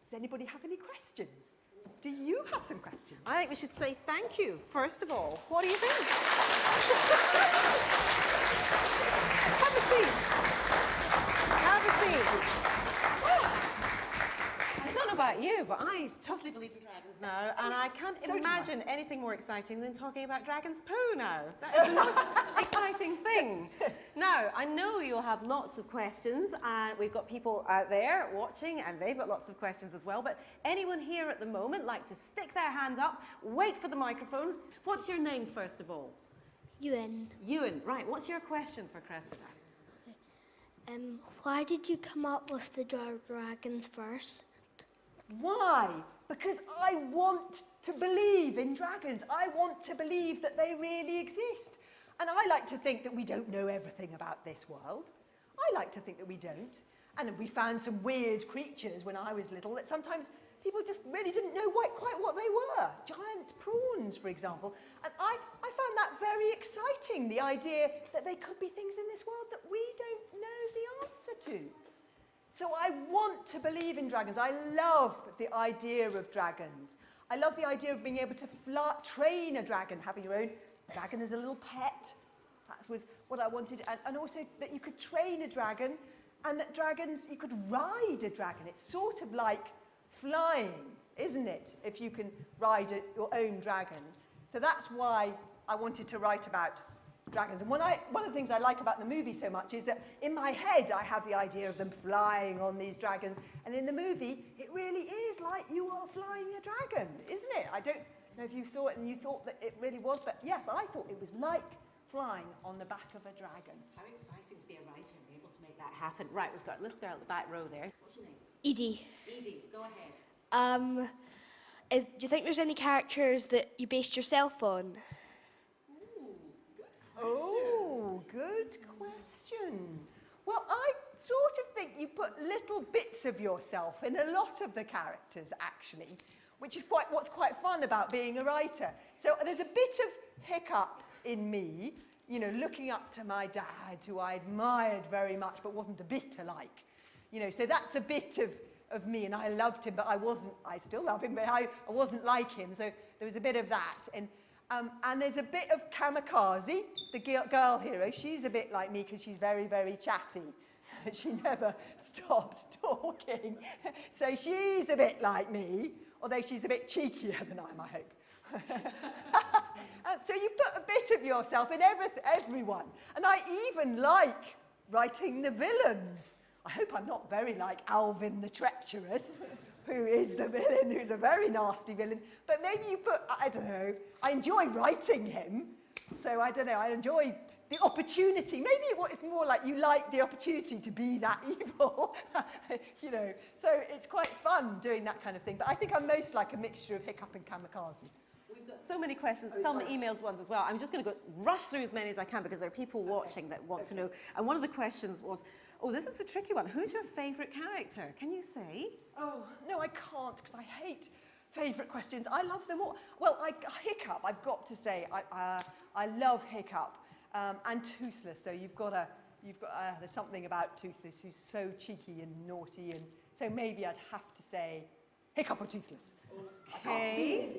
Does anybody have any questions? Do you have some questions? I think we should say thank you, first of all. What do you think? Have a seat. Have a seat. I don't know about you, but I totally believe in dragons now, and I can't imagine anything more exciting than talking about dragons' poo now. That is the most exciting thing. Now, I know you'll have lots of questions, and we've got people out there watching, and they've got lots of questions as well, but anyone here at the moment like to stick their hand up, wait for the microphone. What's your name, first of all? Ewan. Ewan, right. What's your question for Cressida? Why did you come up with the dragons first? Why? Because I want to believe in dragons. I want to believe that they really exist. And I like to think that we don't know everything about this world. I like to think that we don't. And we found some weird creatures when I was little that sometimes people just really didn't know quite what they were. Giant prawns, for example. And I found that very exciting, the idea that there could be things in this world that we don't know the answer to. So I want to believe in dragons. I love the idea of dragons. I love the idea of being able to train a dragon, having your own dragon as a little pet. That was what I wanted. And also that you could train a dragon, and that dragons, you could ride a dragon. It's sort of like flying, isn't it? If you can ride your own dragon. So that's why I wanted to write about dragons. And one of the things I like about the movie so much is that in my head I have the idea of them flying on these dragons, and in the movie it really is like you are flying a dragon, isn't it? I don't know if you saw it and you thought that it really was, but yes, I thought it was like flying on the back of a dragon. How exciting to be a writer and be able to make that happen. Right, we've got a little girl at the back row there. What's your name? Edie. Edie, go ahead. Do you think there's any characters that you based yourself on? Oh, good question. Well, I sort of think you put little bits of yourself in a lot of the characters, actually, which is what's quite fun about being a writer. So there's a bit of Hiccup in me, you know, looking up to my dad, who I admired very much, but wasn't a bit alike. You know, so that's a bit of me, and I loved him, but I still love him, but I wasn't like him, so there was a bit of that. And there's a bit of Kamikaze, the girl hero. She's a bit like me because she's very, very chatty. She never stops talking. So she's a bit like me, although she's a bit cheekier than I hope. So you put a bit of yourself in everyone. And I even like writing the villains. I hope I'm not very like Alvin the Treacherous, who is the villain, who's a very nasty villain. But maybe you put, I don't know, I enjoy writing him. So I don't know, I enjoy the opportunity. Maybe it's more like you like the opportunity to be that evil, you know. So it's quite fun doing that kind of thing. But I think I'm most like a mixture of Hiccup and Kamikaze. We've got so many questions, some emails ones as well. I'm just going to rush through as many as I can because there are people watching that want to know. And one of the questions was, oh, this is a tricky one. Who's your favourite character? Can you say? Oh, no, I can't, because I hate favourite questions. I love them all. Well, Hiccup, I've got to say, I love Hiccup. And Toothless, though, there's something about Toothless who's so cheeky and naughty, and so maybe I'd have to say Hiccup or Toothless. Okay.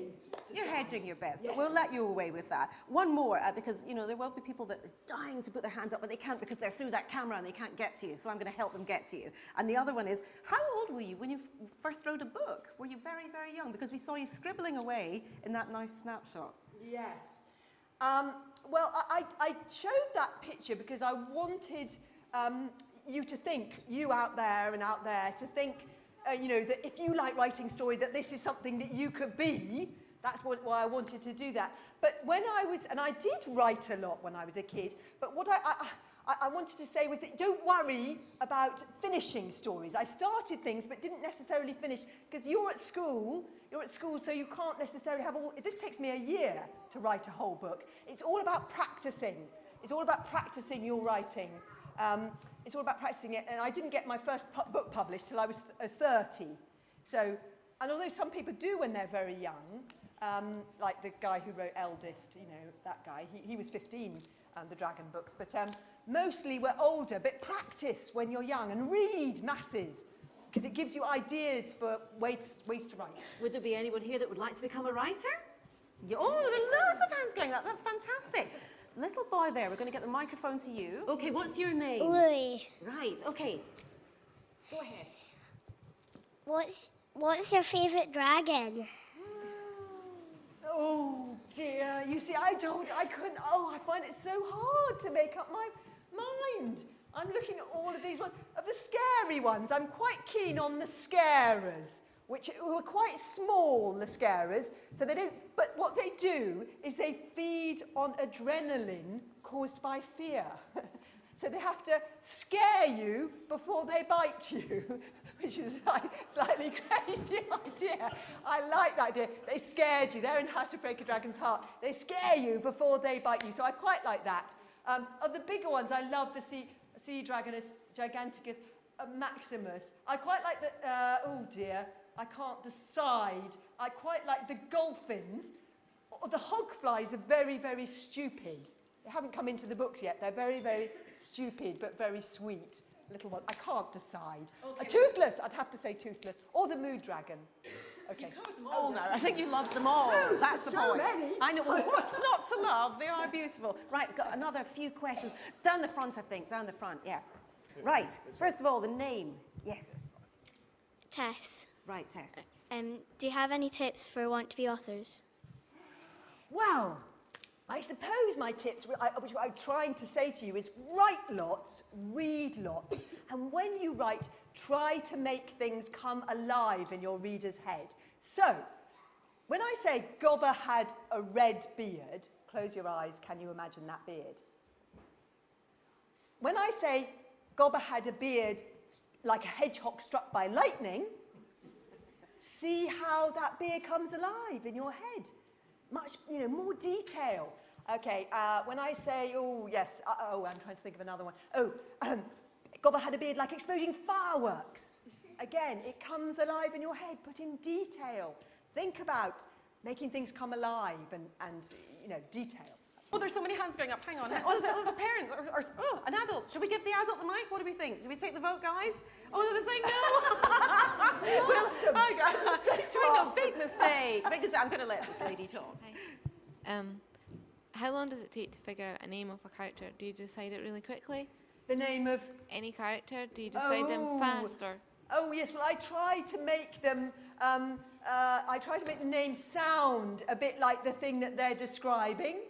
You're hedging your bets, but we'll let you away with that. One more, because, you know, there will be people that are dying to put their hands up, but they can't because they're through that camera and they can't get to you, so I'm going to help them get to you. And the other one is, how old were you when you first wrote a book? Were you very, very young? Because we saw you scribbling away in that nice snapshot. Yes. Well, I showed that picture because I wanted you to think, you out there and out there, to think, you know, that if you like writing story, that this is something that you could be. That's why I wanted to do that. But when I was, and I did write a lot when I was a kid, but what I wanted to say was that don't worry about finishing stories. I started things but didn't necessarily finish, because you're at school, so you can't necessarily have all, this takes me a year to write a whole book. It's all about practicing. It's all about practicing your writing. It's all about practicing it, and I didn't get my first book published till I was 30. So, and although some people do when they're very young, like the guy who wrote Eldest, you know, that guy, he was 15, the Dragon books, but mostly we're older, but practice when you're young and read masses. because it gives you ideas for ways to write. Would there be anyone here that would like to become a writer? Yeah, oh, there are loads of hands going up. That's fantastic. Little boy there, we're going to get the microphone to you. Okay, what's your name? Louis. Right, okay. Go ahead. What's your favourite dragon? Oh dear, you see, I couldn't, I find it so hard to make up my mind. I'm looking at all of these ones. Of the scary ones, I'm quite keen on the scarers, who are quite small, the scarers. So they don't, but what they do is they feed on adrenaline caused by fear. So they have to scare you before they bite you, which is a slightly crazy idea. I like that idea. They scared you. They're in How to Break a Dragon's Heart. They scare you before they bite you. So I quite like that. Of the bigger ones, I love the Sea Dragonus Giganticus Maximus. I quite like the, oh dear, I can't decide. I quite like the dolphins. The hogflies are very, very stupid. They haven't come into the books yet. They're very, very stupid, but very sweet. Little one. I can't decide. Okay. A toothless, I'd have to say toothless. Or the mood dragon. Okay. You covered them all now. I think you love them all. No, that's the so point. many. I know. Well, what's not to love? They are beautiful. Right, got another few questions. Down the front, I think. Down the front, yeah. Right. First of all, the name. Yes. Tess, Right, Tess. do you have any tips for want-to-be authors? Well, I suppose my tips, which I'm trying to say to you, is write lots, read lots, and when you write, try to make things come alive in your reader's head. So, when I say Gobber had a red beard, close your eyes, can you imagine that beard? When I say Gobber had a beard like a hedgehog struck by lightning, see how that beard comes alive in your head. Much, more detail. Okay, when I say, oh, yes, I'm trying to think of another one. Oh, Gobber had a beard like exploding fireworks. Again, it comes alive in your head, put in detail. Think about making things come alive and detail. Oh, there's so many hands going up. Hang on. Oh, there's a parent or an adult. Should we give the adult the mic? What do we think? Should we take the vote, guys? Oh, no, they're saying no. Well, big mistake. Big mistake. I'm going to let this lady talk. How long does it take to figure out a name of a character? Do you decide it really quickly? The name of? Any character? Do you decide them fast or? Oh, yes, well, I try to make them, the names sound a bit like the thing that they're describing.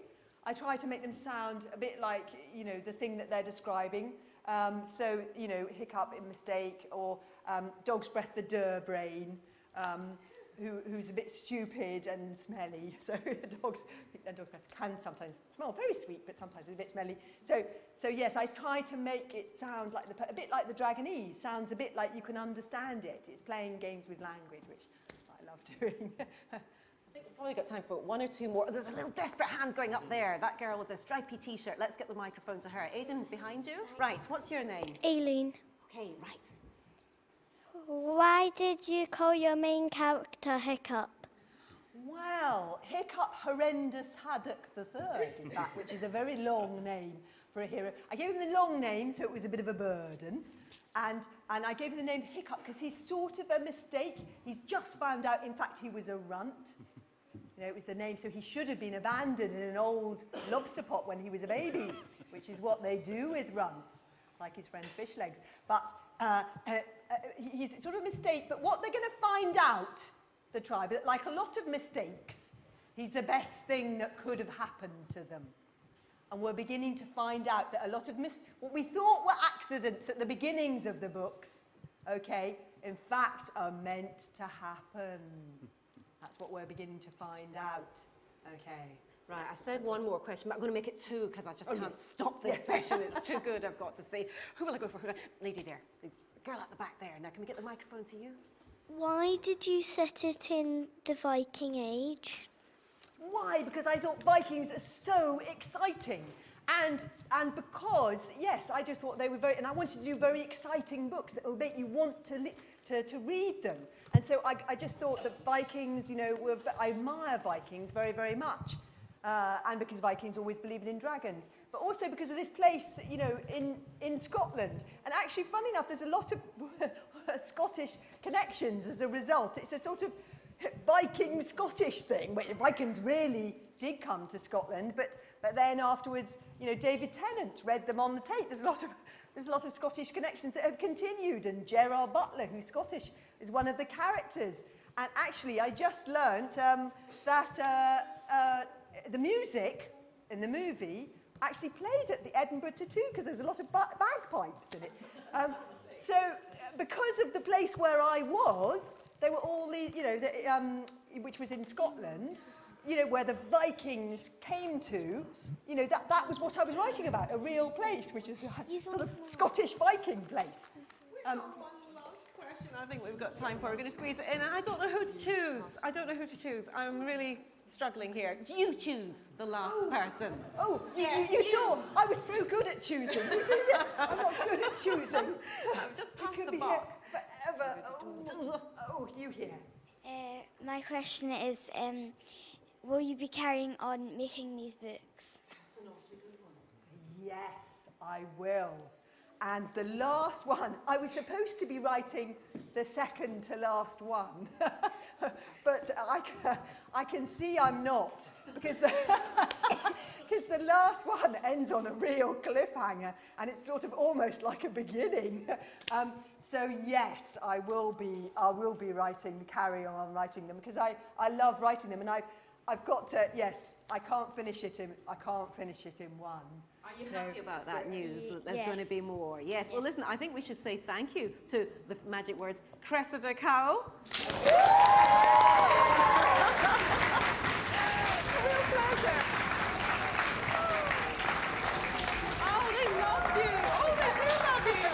I try to make them sound a bit like, the thing that they're describing. So, hiccup in mistake, or dog's breath the der brain, who's a bit stupid and smelly. So dog's breath can sometimes smell very sweet, but sometimes it's a bit smelly. So yes, I try to make it sound like a bit like the Dragonese. Sounds a bit like you can understand it. It's playing games with language, which I love doing. I think we've probably got time for one or two more. There's a little desperate hand going up there. That girl with the stripy T-shirt. Let's get the microphone to her. Aidan, behind you. Right, what's your name? Aileen. Okay, right. Why did you call your main character Hiccup? Well, Hiccup Horrendous Haddock III, in fact, which is a very long name for a hero. I gave him the long name, so it was a bit of a burden. And I gave him the name Hiccup because he's sort of a mistake. He's just found out, in fact, he was a runt. It was the name, so he should have been abandoned in an old lobster pot when he was a baby, which is what they do with runts, like his friend Fishlegs. But he's sort of a mistake, but what they're going to find out, the tribe, that like a lot of mistakes, he's the best thing that could have happened to them. And we're beginning to find out that a lot of what we thought were accidents at the beginnings of the books, okay, in fact are meant to happen. That's what we're beginning to find out. Okay. Right, I said one more question, but I'm going to make it two because I just can't stop this session. It's too good, I've got to say. Who will I go for? Lady there, the girl at the back there. Now, can we get the microphone to you? Why did you set it in the Viking Age? Why? Because I thought Vikings are so exciting. And because, yes, I just thought they were and I wanted to do very exciting books that would make you want to read them. And so I just thought that Vikings, I admire Vikings very, very much. And because Vikings always believed in dragons. But also because of this place, in Scotland. And actually, funny enough, there's a lot of Scottish connections as a result. It's a sort of Viking Scottish thing. Well, Vikings really did come to Scotland, but then afterwards, you know, David Tennant read them on the tape. There's a lot of Scottish connections that have continued, and Gerard Butler, who's Scottish, is one of the characters. And actually, I just learnt that the music in the movie actually played at the Edinburgh Tattoo because there was a lot of bagpipes in it. So because of the place where I was, they were all the, you know, which was in Scotland, you know, where the Vikings came to, you know, that was what I was writing about, a real place, which is a sort of Scottish Viking place. One last question I think we've got time for. We're going to squeeze it in. And I don't know who to choose. I'm really struggling here. You choose the last person. Oh, yes, you saw. I was so good at choosing. I'm not good at choosing. I was just past could the be buck. here forever. Oh, you here. My question is, will you be carrying on making these books? That's an awfully good one. Yes, I will. And the last one, I was supposed to be writing the second to last one, but I can see I'm not, because the last one ends on a real cliffhanger, and it's sort of almost like a beginning. So yes, I will be carry on writing them, because I love writing them, and I've got to, yes, I can't finish it in one. Are you happy about that news, that there's Yes. going to be more? Yes. Well, listen, I think we should say thank you to the magic words, Cressida Cowell. Real pleasure. Oh, they loved you. Oh, they do love you.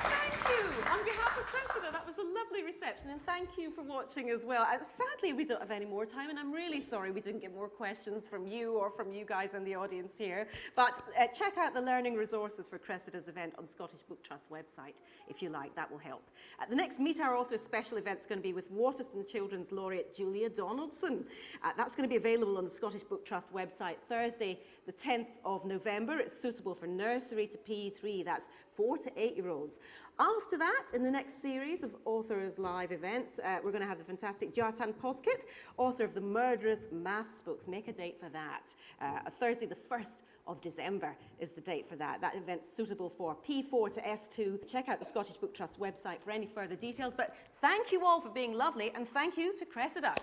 Thank you. On behalf of Cressida, that was a lovely reception, and thank you for watching as well. Sadly, we don't have any more time, and I'm really sorry we didn't get more questions from you or from you guys in the audience here. But check out the learning resources for Cressida's event on the Scottish Book Trust website, if you like. That will help. The next Meet Our Authors special event is going to be with Waterston Children's Laureate Julia Donaldson. That's going to be available on the Scottish Book Trust website Thursday, the 10th of November. It's suitable for nursery to P3, that's 4 to 8-year-olds. After that, in the next series of Authors Live events, we're going to have the fantastic Jartan Poskett, author of the Murderous Maths books. Make a date for that. Thursday, the 1st of December is the date for that. That event's suitable for P4 to S2. Check out the Scottish Book Trust website for any further details. But thank you all for being lovely, and thank you to Cressida.